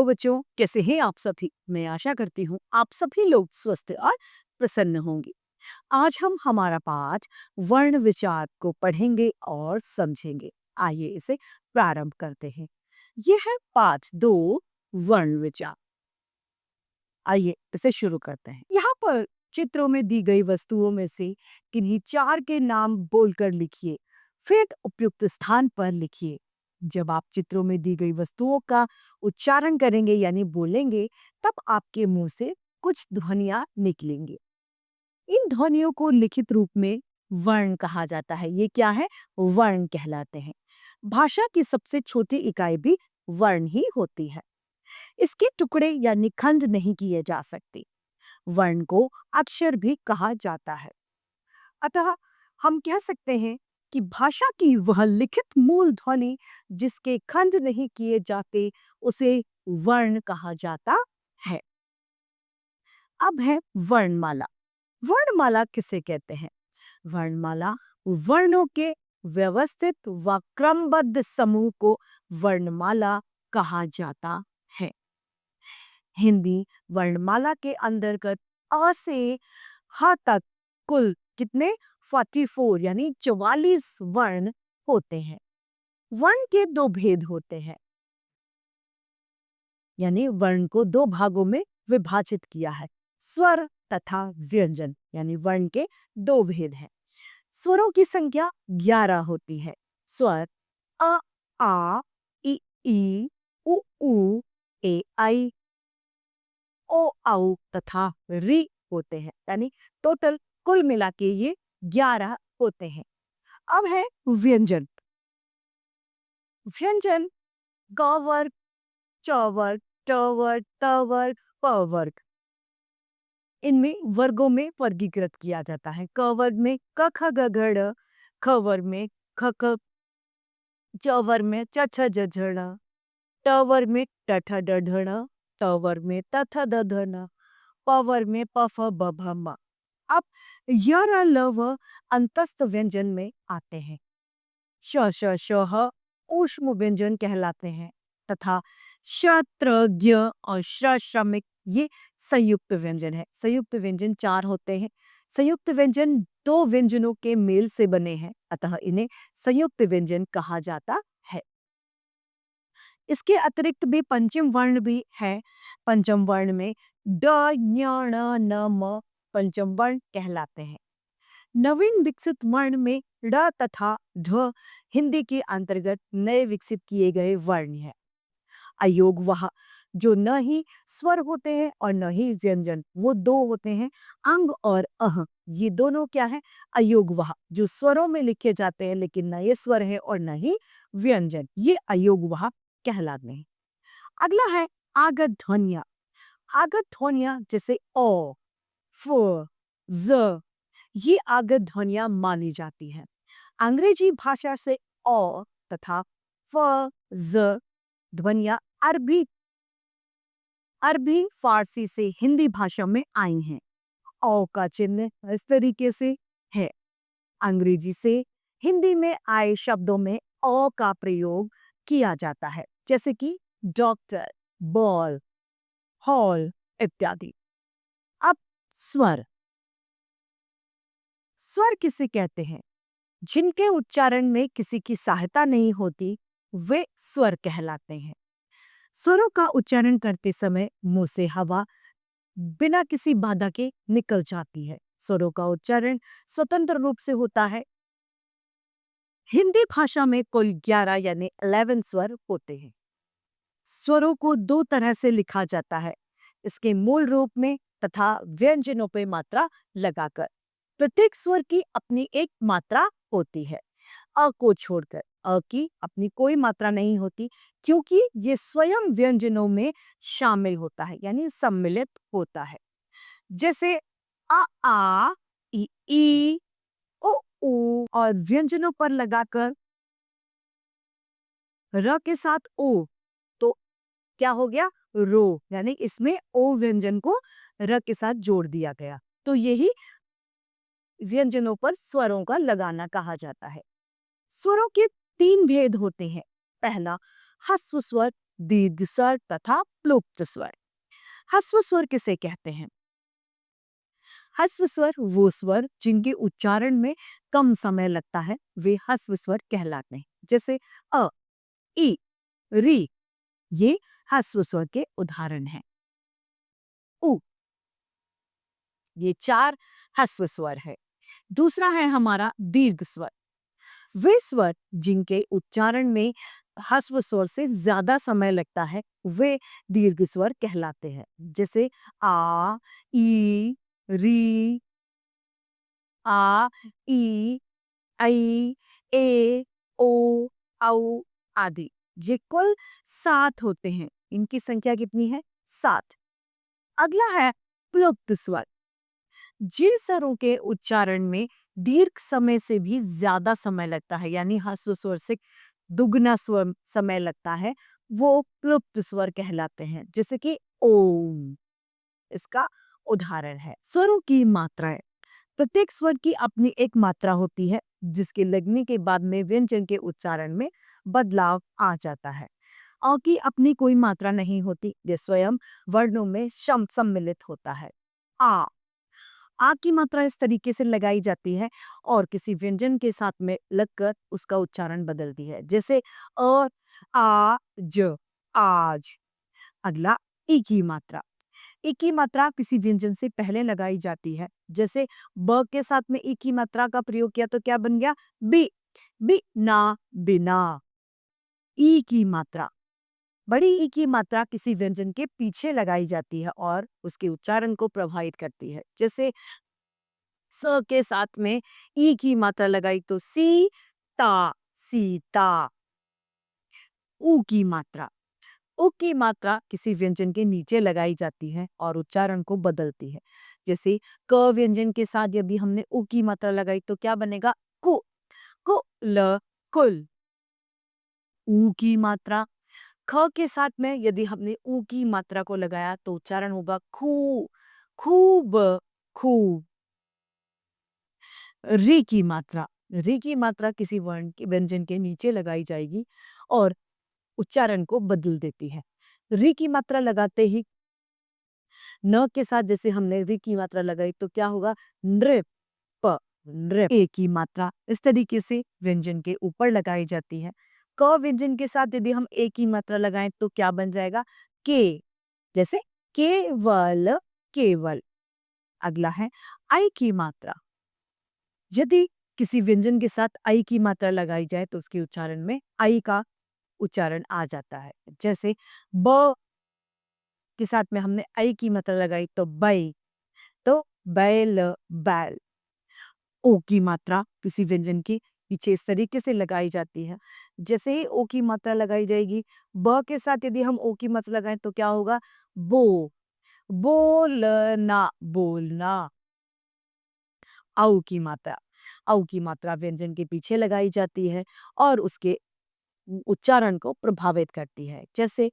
बच्चों, कैसे हैं आप सभी? मैं आशा करती हूँ आप सभी लोग स्वस्थ और प्रसन्न होंगे। आज हम हमारा पाठ वर्ण विचार को पढ़ेंगे और समझेंगे। आइए इसे प्रारंभ करते हैं। ये है पाठ 2, वर्ण विचार। आइए इसे शुरू करते हैं। यहाँ पर चित्रों में दी गई वस्तुओं में से किन्हीं 4 के नाम बोलकर लिखिए, फिर उपयुक्त स्थान पर लिखिए। जब आप चित्रों में दी गई वस्तुओं का उच्चारण करेंगे यानी बोलेंगे, तब आपके मुंह से कुछ ध्वनियां निकलेंगी। इन ध्वनियों को लिखित रूप में वर्ण कहा जाता है। ये क्या है? वर्ण कहलाते हैं। भाषा की सबसे छोटी इकाई भी वर्ण ही होती है। इसके टुकड़े या निखंड नहीं किए जा सकते। वर्ण को अक्षर भी कहा जाता है। अतः हम कह सकते हैं कि भाषा की वह लिखित मूल ध्वनि जिसके खंड नहीं किए जाते, उसे वर्ण कहा जाता है। अब है वर्णमाला। वर्णमाला किसे कहते हैं? वर्णमाला वर्णों के व्यवस्थित व क्रमबद्ध समूह को वर्णमाला कहा जाता है। हिंदी वर्णमाला के अंतर्गत अ से ह तक कुल कितने 44 यानी 44 वर्ण होते हैं। वर्ण के 2 भेद होते हैं, यानी वर्ण को 2 भागों में विभाजित किया है, स्वर तथा व्यंजन। यानी वर्ण के 2 भेद हैं। स्वरों की संख्या 11 होती है। स्वर अ, आ, इ, उ, ए, आई, ओ, औ तथा री होते हैं। यानी टोटल कुल मिला के ये 11 होते हैं। अब है व्यंजन। व्यंजन ग वर्ग, च वर्ग, ट वर्ग, त वर्ग, प वर्ग, इनमें वर्गों में वर्गीकृत किया जाता है। क वर्ग में क ख ग घ ड़, ख वर्ग में ख ख, च वर्ग में च छ ज झ ड़, ट वर्ग में ट ठ ड ढ ण, त वर्ग में त थ द ध न, प वर्ग में प फ ब भ म। अब य र ल व अंतस्थ व्यंजन में आते हैं। श श श ह ऊष्म व्यंजन कहलाते हैं तथा श त्र ज्ञ और श्रमिक ये संयुक्त व्यंजन है। संयुक्त व्यंजन 4 होते हैं। संयुक्त व्यंजन 2 व्यंजनों के मेल से बने हैं, अतः इन्हें संयुक्त व्यंजन कहा जाता है। इसके अतिरिक्त भी पंचम वर्ण भी है। पंचम वर्ण में ड, ञ, ण, न, म पंचम वर्ण कहलाते हैं। नवीन विकसित वर्ण में ड़ तथा ढ हिंदी के अंतर्गत नए विकसित किए गए वर्ण हैं। अयोग वह जो न ही स्वर होते हैं और न ही व्यंजन, वो 2 होते हैं। अंग और अह ये दोनों क्या है? अयोग वह जो स्वरों में लिखे जाते हैं लेकिन न ये स्वर है और न ही व्यंजन, ये अयोग वह कहलाते हैं। अगला है आगत ध्वनिया। आगत ध्वनिया जैसे ओ, फ, ज ये आगत ध्वनियां मानी जाती हैं। अंग्रेजी भाषा से ओ तथा फ, ज ध्वनियां अरबी अरबी फारसी से हिंदी भाषा में आई हैं। ओ का चिन्ह इस तरीके से है। अंग्रेजी से हिंदी में आए शब्दों में ओ का प्रयोग किया जाता है, जैसे कि डॉक्टर, बॉल, हॉल इत्यादि। अब स्वर। स्वर किसे कहते हैं? जिनके उच्चारण में किसी की सहायता नहीं होती, वे स्वर कहलाते हैं। स्वरों का उच्चारण करते समय मुंह से हवा बिना किसी बाधा के निकल जाती है। स्वरों का उच्चारण स्वतंत्र रूप से होता है। हिंदी भाषा में कुल 11 यानी 11 स्वर होते हैं। स्वरों को 2 तरह से लिखा जाता है, इसके मूल रूप में तथा व्यंजनों पे मात्रा लगाकर। प्रत्येक स्वर की अपनी एक मात्रा होती है। अ को छोड़कर अ की अपनी कोई मात्रा नहीं होती, क्योंकि ये स्वयं व्यंजनों में शामिल होता है यानी सम्मिलित होता है। जैसे आ, ई, उ और व्यंजनों पर लगाकर र के साथ ओ, तो क्या हो गया? रो, यानी इसमें ओ व्यंजन को र के साथ जोड़ दिया गया। तो यही व्यंजनों पर स्वरों का लगाना कहा जाता है। स्वरों के 3 भेद होते हैं। पहला ह्रस्व स्वर दीर्घ स्वर तथा प्लुप्त स्वर। ह्रस्व स्वर किसे कहते हैं? ह्रस्व स्वर वो स्वर जिनके उच्चारण में कम समय लगता है, वे ह्रस्व स्वर कहलाते हैं। जैसे अ, ई, री, ये ह्रस्व स्वर के उदाहरण हैं। उ, ये 4 ह्रस्व स्वर है। दूसरा है हमारा दीर्घ स्वर। वे स्वर जिनके उच्चारण में ह्रस्व स्वर से ज्यादा समय लगता है, वे दीर्घ स्वर कहलाते हैं। जैसे आ, ई, री, आ, ई, आई, ए, ओ, औ आदि। ये कुल 7 होते हैं। इनकी संख्या कितनी है? 7। अगला है प्लुप्त स्वर। जिन स्वरों के उच्चारण में दीर्घ समय से भी ज्यादा समय लगता है, यानी ह्रस्व स्वर से दुगना स्वर समय लगता है, वो प्लुप्त स्वर कहलाते हैं। जैसे कि ओम, इसका उदाहरण है। स्वरों की मात्राएं। प्रत्येक स्वर की अपनी एक मात्रा होती है, जिसके लगने के बाद में व्यंजन के उच्चारण में बदलाव आ जाता है। अ की अपनी कोई मात्रा नहीं होती, ये स्वयं वर्णों में सम्मिलित होता है। आ, आ की मात्रा इस तरीके से लगाई जाती है और किसी व्यंजन के साथ में लगकर उसका उच्चारण बदलती है। जैसे अ, आ, ज, आज। अगला ई की मात्रा। ई की मात्रा किसी व्यंजन से पहले लगाई जाती है। जैसे ब के साथ में ई की मात्रा का प्रयोग किया तो क्या बन गया? बी, बी ना, बिना। ई की मात्रा, बड़ी ई की मात्रा किसी व्यंजन के पीछे लगाई जाती है और उसके उच्चारण को प्रभावित करती है। जैसे स के साथ में ई की मात्रा लगाई तो सी, ता, सीता। ऊ की मात्रा। उ की मात्रा किसी व्यंजन के नीचे लगाई जाती है और उच्चारण को बदलती है। जैसे क व्यंजन के साथ यदि हमने उ की मात्रा लगाई तो क्या बनेगा? कु, ल, कुल। ऊ की मात्रा। ख के साथ में यदि हमने ऊ की मात्रा को लगाया तो उच्चारण होगा खू, खूब, खूब। री की मात्रा। री की मात्रा किसी वर्ण के व्यंजन के नीचे लगाई जाएगी और उच्चारण को बदल देती है। री की मात्रा लगाते ही न के साथ जैसे हमने री की मात्रा लगाई तो क्या होगा? नृप, नृप। ए की मात्रा इस तरीके से व्यंजन के ऊपर लगाई जाती है। क व्यंजन के साथ यदि हम ए की मात्रा लगाएं तो क्या बन जाएगा? के। जैसे केवल, केवल। अगला है आई की मात्रा। यदि किसी व्यंजन के साथ आई की मात्रा लगाई जाए तो उसके उच्चारण में आई का उच्चारण आ जाता है। जैसे ब के साथ में हमने आई की मात्रा लगाई तो बई, तो बैल, बैल। ओ की मात्रा किसी व्यंजन के पीछे इस तरीके से लगाई जाती है। जैसे ही ओ की मात्रा लगाई जाएगी, ब के साथ यदि हम ओ की मात्रा लगाएं तो क्या होगा? बो, बोलना, बोलना। औ की मात्रा। औ की मात्रा व्यंजन के पीछे लगाई जाती है और उसके उच्चारण को प्रभावित करती है। जैसे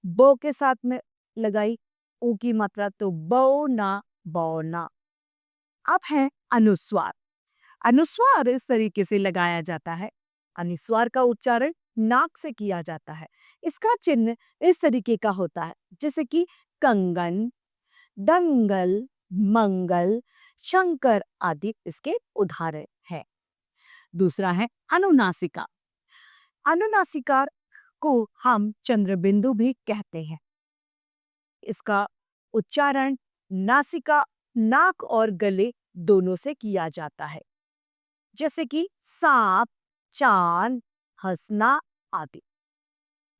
बो के साथ में लगाई ऊ की मात्रा तो बौना, बौना। अब है अनुस्वार। अनुस्वार इस तरीके से लगाया जाता है। अनुस्वार का उच्चारण नाक से किया जाता है। इसका चिन्ह इस तरीके का होता है, जैसे कि कंगन, दंगल, मंगल, शंकर आदि इसके उदाहरण हैं। दूसरा है अनुनासिका। अनुनासिका को हम चंद्रबिंदु भी कहते हैं। इसका उच्चारण नासिका, नाक और गले दोनों से किया जाता है। जैसे कि सांप, चांद, हंसना आदि।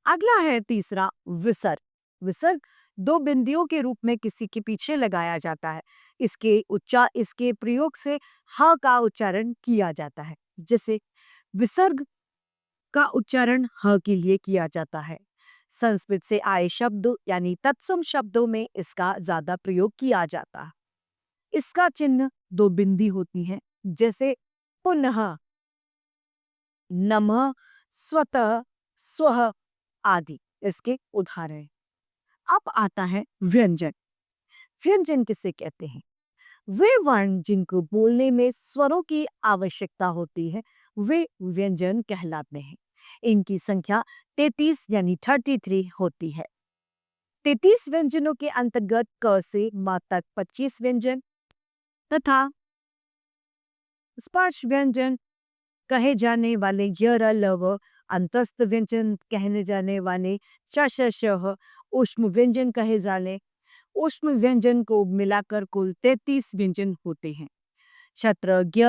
अगला है तीसरा विसर्ग। विसर्ग दो बिंदियों के रूप में किसी के पीछे लगाया जाता है। इसके प्रयोग से ह का उच्चारण किया जाता है। जैसे विसर्ग का उच्चारण ह के लिए किया जाता है। संस्कृत से आए शब्द यानी तत्सम शब्दों में इसका ज्यादा प्रयोग किया जाता है। इसका चिन्ह दो बिंदी होती है, जैसे पुनः, नमः, स्वतः, स्वः आदि इसके उदाहरण हैं। अब आता है व्यंजन। व्यंजन किसे कहते हैं? वे वर्ण जिनको बोलने में स्वरों की आवश्यकता होती है, वे व्यंजन कहलाते हैं। इनकी संख्या 33 यानी 33 होती है। 33 व्यंजनों के अंतर्गत क से म तक 25 व्यंजन तथा स्पर्श व्यंजन कहे जाने वाले य र ल व, अंतस्थ व्यंजन कहने जाने वाले श श श ह, ऊष्म व्यंजन कहे जाने ऊष्म व्यंजन को मिलाकर कुल 33 व्यंजन होते हैं। शत्र ज्ञ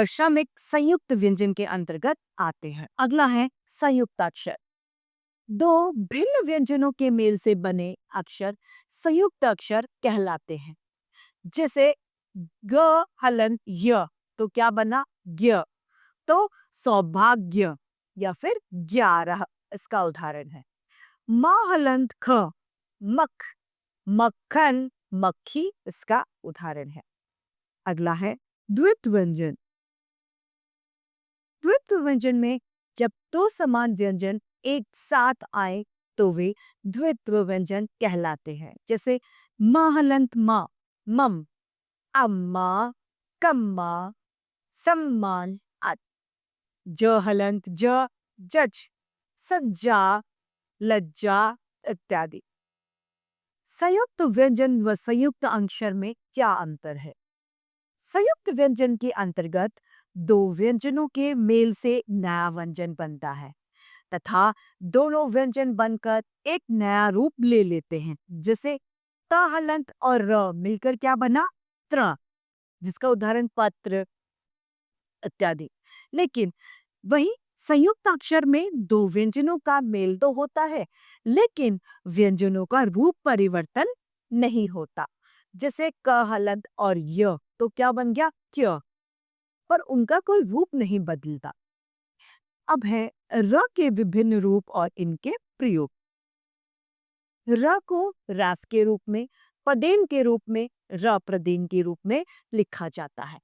षमिक संयुक्त व्यंजन के अंतर्गत आते हैं। अगला है संयुक्ताक्षर। दो भिन्न व्यंजनों के मेल से बने अक्षर संयुक्त अक्षर कहलाते हैं। जैसे ग हलन य, तो क्या बना ज्ञ, तो सौभाग्य या फिर 11 इसका उदाहरण है। म हलंत ख, मख, मक्खन, मक्खी इसका उदाहरण है। अगला है द्वित्व व्यंजन। द्वित्व व्यंजन में जब दो समान व्यंजन एक साथ आए तो वे द्वित्व व्यंजन कहलाते हैं। जैसे म हलंत म, मम, अम्मा, कम्मा, सम्मान आदि। ज हलंत ज, जज, सज्जा, लज्जा इत्यादि। संयुक्त व्यंजन व संयुक्त अक्षर में क्या अंतर है? संयुक्त व्यंजन के अंतर्गत दो व्यंजनों के मेल से नया व्यंजन बनता है तथा दोनों व्यंजन बनकर एक नया रूप ले लेते हैं। जैसे त हलंत और र मिलकर क्या बना त्र, जिसका उदाहरण पत्र इत्यादि। लेकिन वही संयुक्त अक्षर में दो व्यंजनों का मेल तो होता है, लेकिन व्यंजनों का रूप परिवर्तन नहीं होता। जैसे क हलंत और य, तो क्या बन गया क्य, पर उनका कोई रूप नहीं बदलता। अब है र के विभिन्न रूप और इनके प्रयोग। र को रास के रूप में, पदेन के रूप में, र प्रदेन के रूप में लिखा जाता है।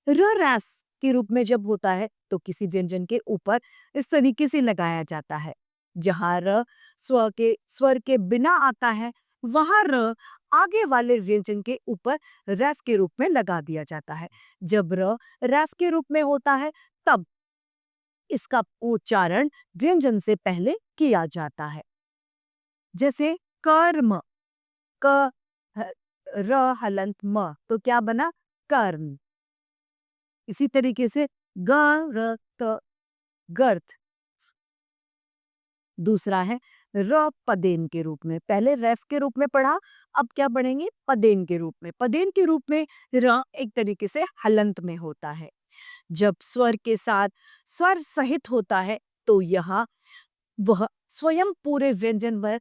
र रास के रूप में जब होता है तो किसी व्यंजन के ऊपर इस तरीके से लगाया जाता है। जहाँ र स्वर के बिना आता है, वहाँ र आगे वाले व्यंजन के ऊपर रस के रूप में लगा दिया जाता है। जब र रस के रूप में होता है तब इसका उच्चारण व्यंजन से पहले किया जाता है। जैसे कर्म, क ह- र हलंत म, तो क्या बना कर्म। इसी तरीके से ग र त गर्थ। दूसरा है र पदेन के रूप में। पहले रस के रूप में पढ़ा, अब क्या पढ़ेंगे पदेन के रूप में। पदेन के रूप में र एक तरीके से हलंत में होता है। जब स्वर के साथ स्वर सहित होता है तो यहाँ वह स्वयं पूरे व्यंजन पर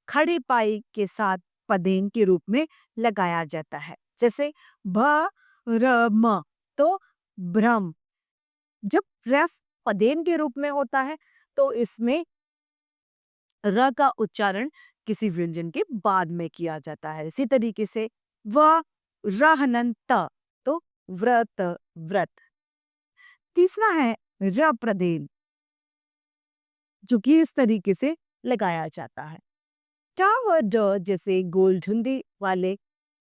खड़ी पाई के साथ पदेन के रूप में लगाया जाता है। जैसे भ र म, तो भ्रम। जब रस पदेन के रूप में होता है तो इसमें र का उच्चारण किसी व्यंजन के बाद में किया जाता है। इसी तरीके से व रहनंत, तो व्रत, व्रत। तीसरा है र प्रदेन, जो कि इस तरीके से लगाया जाता है। ट व ड जैसे गोलढुंडी वाले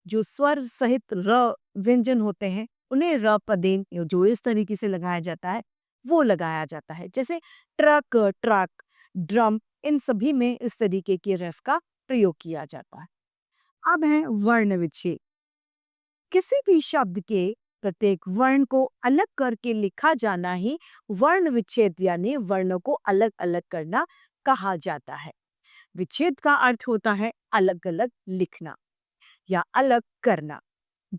जो स्वर सहित र व्यंजन होते हैं, उन्हें र प्रदेन जो इस तरीके से लगाया जाता है वो लगाया जाता है। जैसे ट्रक, ट्रक, ड्रम, इन सभी में इस तरीके के रफ का प्रयोग किया जाता है। अब है वर्ण विच्छेद। किसी भी शब्द के प्रत्येक वर्ण को अलग करके लिखा जाना ही वर्ण विच्छेद यानी वर्णों को अलग अलग करना कहा जाता है। विच्छेद का अर्थ होता है अलग अलग लिखना या अलग करना।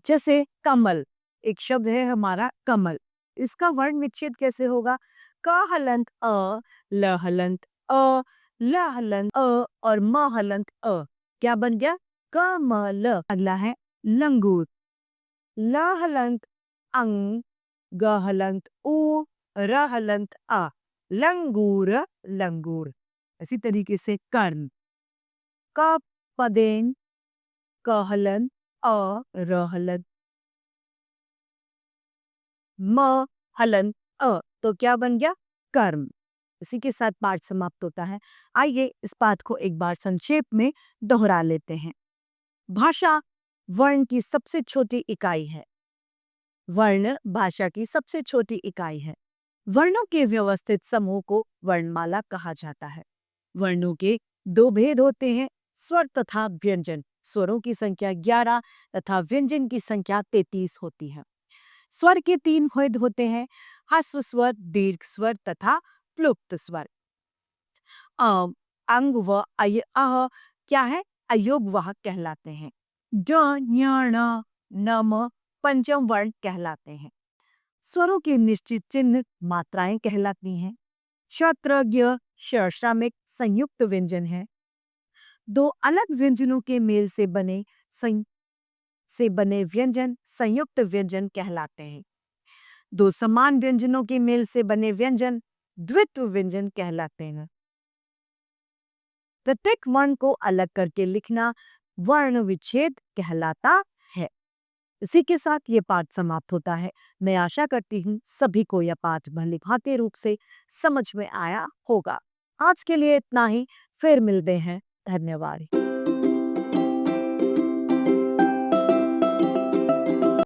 जैसे कमल, एक शब्द है हमारा कमल, इसका वर्ण विच्छेद कैसे होगा? क हलंत अ, ल हलंत अ, ल हलंत अ और म हलंत अ, क्या बन गया कमल। अगला है लंगूर। ल हलंत अंग, ग हलंत उ, र हलंत आ, लंगूर, लंगूर। इसी तरीके से कर्ण, क पदेन, क हलंत अ, र हलंत म हलन अ, तो क्या बन गया कर्म। इसी के साथ पाठ समाप्त होता है। आइए इस पाठ को एक बार संक्षेप में दोहरा लेते हैं। भाषा वर्ण की सबसे छोटी इकाई है। वर्ण भाषा की सबसे छोटी इकाई है। वर्णों के व्यवस्थित समूह को वर्णमाला कहा जाता है। वर्णों के दो भेद होते हैं, स्वर तथा व्यंजन। स्वरों की संख्या 11 तथा व्यंजन की संख्या 33 होती है। स्वर के 3 भेद होते हैं, ह्रस्व स्वर, दीर्घ स्वर तथा प्लुप्त स्वर। अंग व अह क्या है, अयोगवाहक कहलाते हैं। ड ञ ण न म पंचम वर्ण कहलाते हैं। स्वरों के निश्चित चिन्ह मात्राएं कहलाती हैं। क्षत्रज्ञ श्रमिक संयुक्त व्यंजन है। दो अलग व्यंजनों के मेल से बने व्यंजन संयुक्त व्यंजन कहलाते हैं। दो समान व्यंजनों के मेल से बने व्यंजन द्वित्व व्यंजन कहलाते हैं। प्रत्येक वर्ण को अलग करके लिखना वर्ण विच्छेद कहलाता है। इसी के साथ ये पाठ समाप्त होता है। मैं आशा करती हूँ सभी को यह पाठ भली भांति रूप से समझ में आया होगा। आज के लिए इतना ही, फिर मिलते हैं। धन्यवाद।